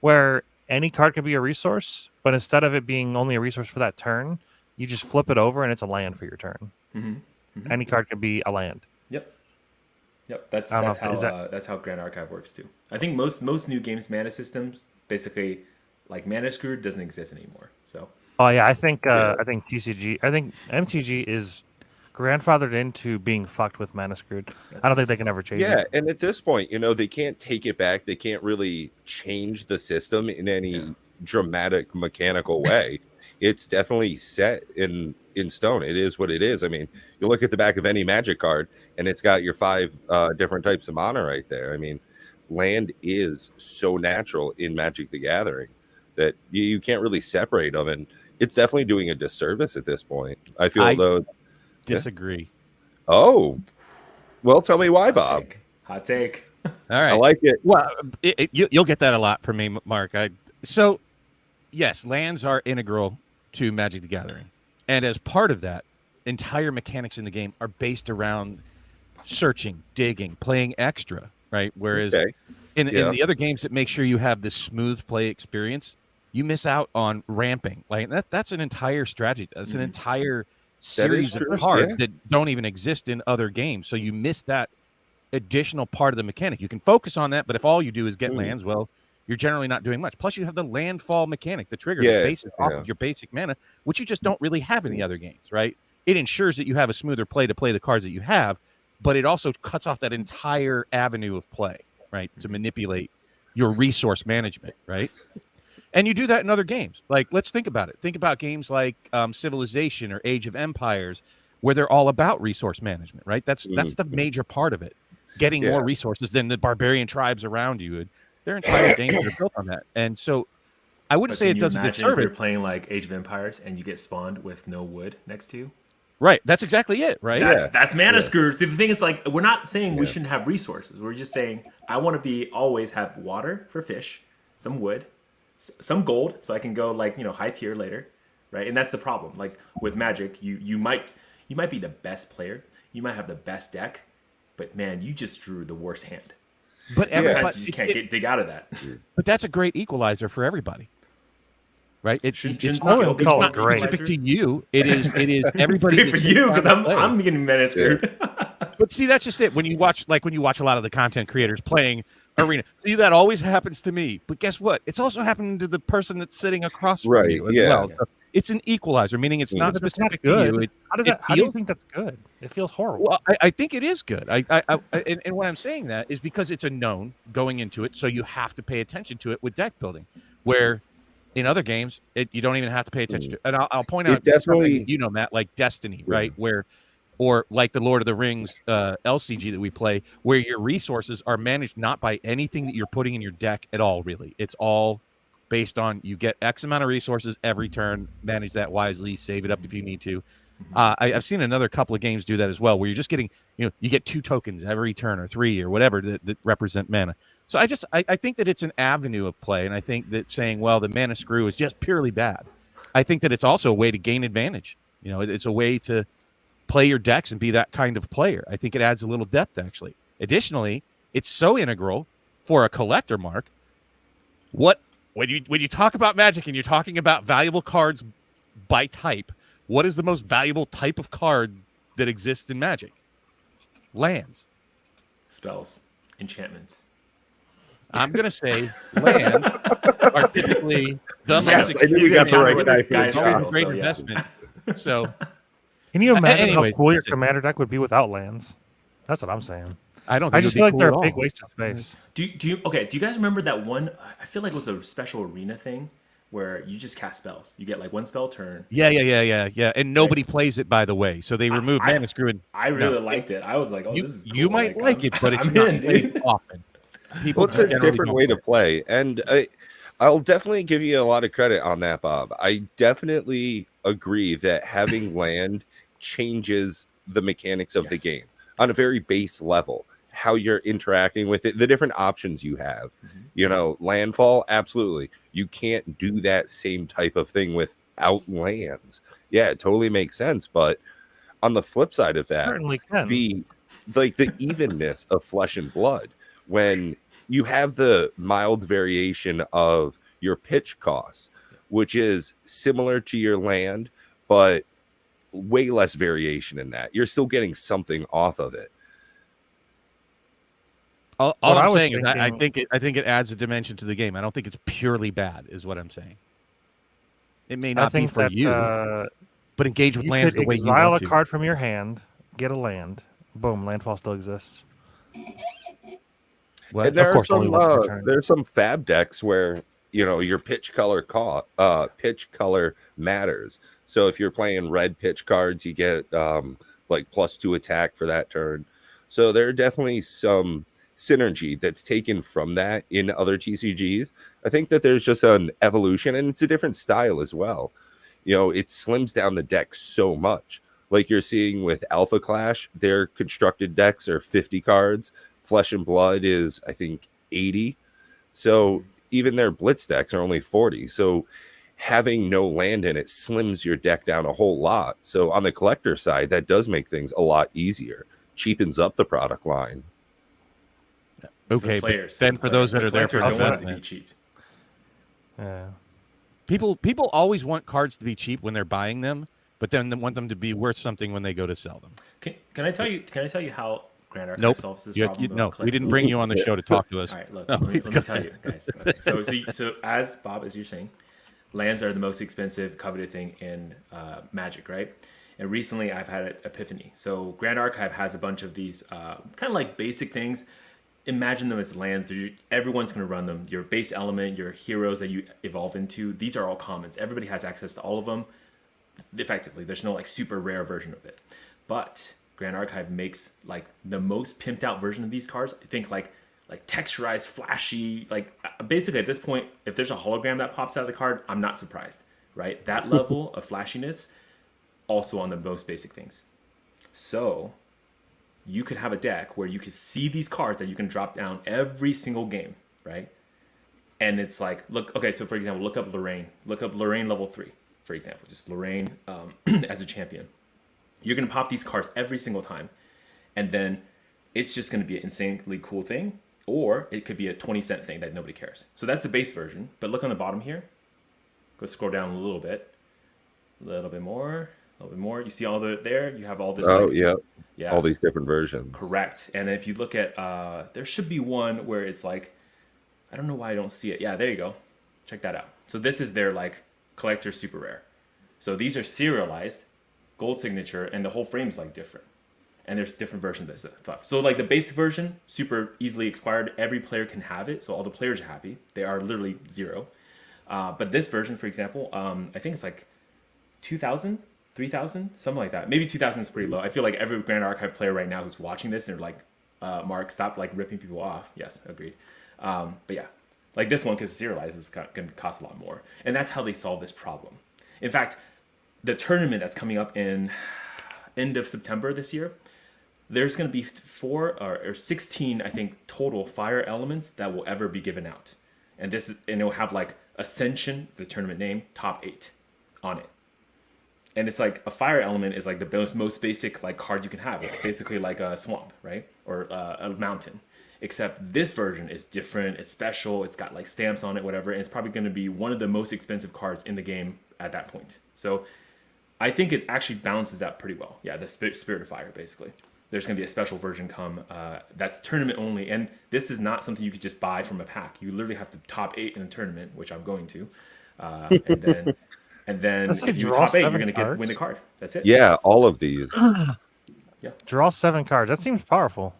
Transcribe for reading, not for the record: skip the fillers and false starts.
where any card can be a resource, but instead of it being only a resource for that turn, you just flip it over and it's a land for your turn. Any card can be a land. Yep. That's how Grand Archive works too. I think most new games mana systems basically like Mana Screwed doesn't exist anymore. So. Oh yeah, I think TCG, I think MTG is grandfathered into being fucked with Mana Screwed. I don't think they can ever change it. Yeah, and at this point, they can't take it back. They can't really change the system in any dramatic mechanical way. It's definitely set in stone. It is what it is. I mean, you look at the back of any Magic card, and it's got your 5 different types of mana right there. I mean, land is so natural in Magic the Gathering that you can't really separate them, and it's definitely doing a disservice at this point. I feel disagree. Oh, well, tell me why, Bob. Hot take. All right, I like it. Well, you'll get that a lot from me, Mark. So, yes, lands are integral to Magic the Gathering, and as part of that, entire mechanics in the game are based around searching, digging, playing extra, right? Whereas in the other games that make sure you have this smooth play experience, you miss out on ramping. Like that's an entire strategy. That's an entire series of cards that don't even exist in other games. So you miss that additional part of the mechanic. You can focus on that, but if all you do is get lands, well, you're generally not doing much. Plus, you have the landfall mechanic, the trigger, the basis off of your basic mana, which you just don't really have in the other games, right? It ensures that you have a smoother play to play the cards that you have, but it also cuts off that entire avenue of play, right, to manipulate your resource management, right? And you do that in other games. Like, let's think about it. Think about games like Civilization or Age of Empires, where they're all about resource management, right? That's the major part of it. Getting more resources than the barbarian tribes around you. Their entire games are built on that. And so I wouldn't say it doesn't get service. If you're playing like Age of Empires and you get spawned with no wood next to you. Right. That's exactly it, right? That's mana screwed. See, the thing is, like, we're not saying we shouldn't have resources. We're just saying I want to always have water for fish, some wood, some gold, so I can go high tier later, right? And that's the problem. Like with Magic, you might be the best player, you might have the best deck, but man, you just drew the worst hand. But sometimes you just can't dig out of that. But that's a great equalizer for everybody, right? It's not specific to you. It is everybody. It's for you because I'm getting mana screwed. But see, that's just it. When you watch a lot of the content creators playing Arena, see, that always happens to me. But guess what? It's also happening to the person that's sitting across from you as well. So it's an equalizer, meaning it's not specific to you. How do you think that's good? It feels horrible. Well, I think it is good. And what I'm saying that is because it's a known going into it, so you have to pay attention to it with deck building. Where in other games, you don't even have to pay attention to it. And I'll point out, definitely, Matt, like Destiny, right? Or like the Lord of the Rings LCG that we play, where your resources are managed not by anything that you're putting in your deck at all, really. It's all based on you get X amount of resources every turn, manage that wisely, save it up if you need to. I've seen another couple of games do that as well, where you're just getting, you get 2 tokens every turn or 3 or whatever that represent mana. So I think that it's an avenue of play, and I think that saying, well, the mana screw is just purely bad. I think that it's also a way to gain advantage. It's a way to play your decks and be that kind of player. I think it adds a little depth, actually. Additionally, it's so integral for a collector, Mark. When you talk about Magic and you're talking about valuable cards by type, what is the most valuable type of card that exists in Magic? Lands. Spells. Enchantments. I'm going to say land are typically the most great investment. So, can you imagine how cool your commander deck would be without lands? That's what I'm saying. I don't. I just feel like they're a big waste of space. Do you guys remember that one? I feel like it was a special arena thing where you just cast spells. You get like 1 spell turn. Yeah. And nobody plays it, by the way. So they removed mana screw. And I really liked it. I was like, this is cool. You might like it, but it's not played often. It's a different way to play, and I'll definitely give you a lot of credit on that, Bob. I definitely agree that having land changes the mechanics of the game on a very base level. How you're interacting with it, the different options you have. Landfall, absolutely. You can't do that same type of thing without lands. Yeah, it totally makes sense. But on the flip side of that, the evenness of Flesh and Blood, when you have the mild variation of your pitch costs, which is similar to your land, but way less variation in that. You're still getting something off of it. All What I I'm was saying is I thinking- think it adds a dimension to the game. I don't think it's purely bad, is what I'm saying. It may not be for you, but engage with you lands could the way you exile want a to. card from your hand, get a land, boom, landfall still exists. Well, And there of are course, only some once per turn. there's some fab decks where your pitch color matters. So if you're playing red pitch cards, you get like +2 attack for that turn. So there are definitely some synergy that's taken from that in other TCGs. I think that there's just an evolution, and it's a different style as well. It slims down the deck so much. Like you're seeing with Alpha Clash, their constructed decks are 50 cards. Flesh and Blood is, I think, 80. So even their Blitz decks are only 40. So having no land in it slims your deck down a whole lot. So on the collector side, that does make things a lot easier. Cheapens up the product line. Okay, players. but then for those that are there for Collectors don't want it to investment, be cheap. Yeah. people always want cards to be cheap when they're buying them, but then they want them to be worth something when they go to sell them. Can I tell you how Grand Archive Nope. solves this You- problem? you- no, we didn't bring you on the show to talk to us. All right, look, No, let me go tell you, guys. Okay. So as Bob, as you're saying, lands are the most expensive, coveted thing in Magic, right? And recently, I've had an epiphany. So Grand Archive has a bunch of these kind of like basic things. Imagine them as lands. Everyone's going to run them. Your base element, your heroes that you evolve into, these are all commons. Everybody has access to all of them. Effectively, there's no like super rare version of it. But Grand Archive makes like the most pimped out version of these cards. I think like texturized, flashy. Like basically at this point, if there's a hologram that pops out of the card, I'm not surprised, right? That level of flashiness, also on the most basic things. So you could have a deck where you could see these cards that you can drop down every single game, right? And it's like, look, okay, so for example, look up Lorraine. Look up Lorraine level 3, for example. Just Lorraine as a champion. You're going to pop these cards every single time. And then it's just going to be an insanely cool thing. Or it could be a 20-cent thing that nobody cares. So that's the base version. But look on the bottom here. Go scroll down a little bit. A little bit more. You see all there? You have all this. Oh, like, yeah. All these different versions. Correct. And if you look at, there should be one where it's like, I don't know why I don't see it. Yeah, there you go. Check that out. So this is their like collector super rare. So these are serialized, gold signature, and the whole frame is like different. And there's different versions of this stuff. So like the basic version, super easily expired. Every player can have it. So all the players are happy. They are literally 0. But this version, for example, I think it's like 2,000. 3,000, something like that. Maybe 2,000 is pretty low. I feel like every Grand Archive player right now who's watching this and they're like, Mark, stop like ripping people off. Yes, agreed. But yeah, like this one, because serialized is going to cost a lot more. And that's how they solve this problem. In fact, the tournament that's coming up in end of September this year, there's going to be 4 or 16, I think, total fire elements that will ever be given out. And it'll have like Ascension, the tournament name, top 8 on it. And it's like a fire element is like the most basic like card you can have. It's basically like a swamp, right? Or a mountain. Except this version is different. It's special. It's got like stamps on it, whatever. And it's probably going to be one of the most expensive cards in the game at that point. So I think it actually balances out pretty well. Yeah, the Spirit of Fire, basically. There's going to be a special version come that's tournament only. And this is not something you could just buy from a pack. You literally have to top 8 in a tournament, which I'm going to. And then if you top 8, you're going to win the card. That's it. Yeah, all of these. Yeah. Draw 7 cards. That seems powerful.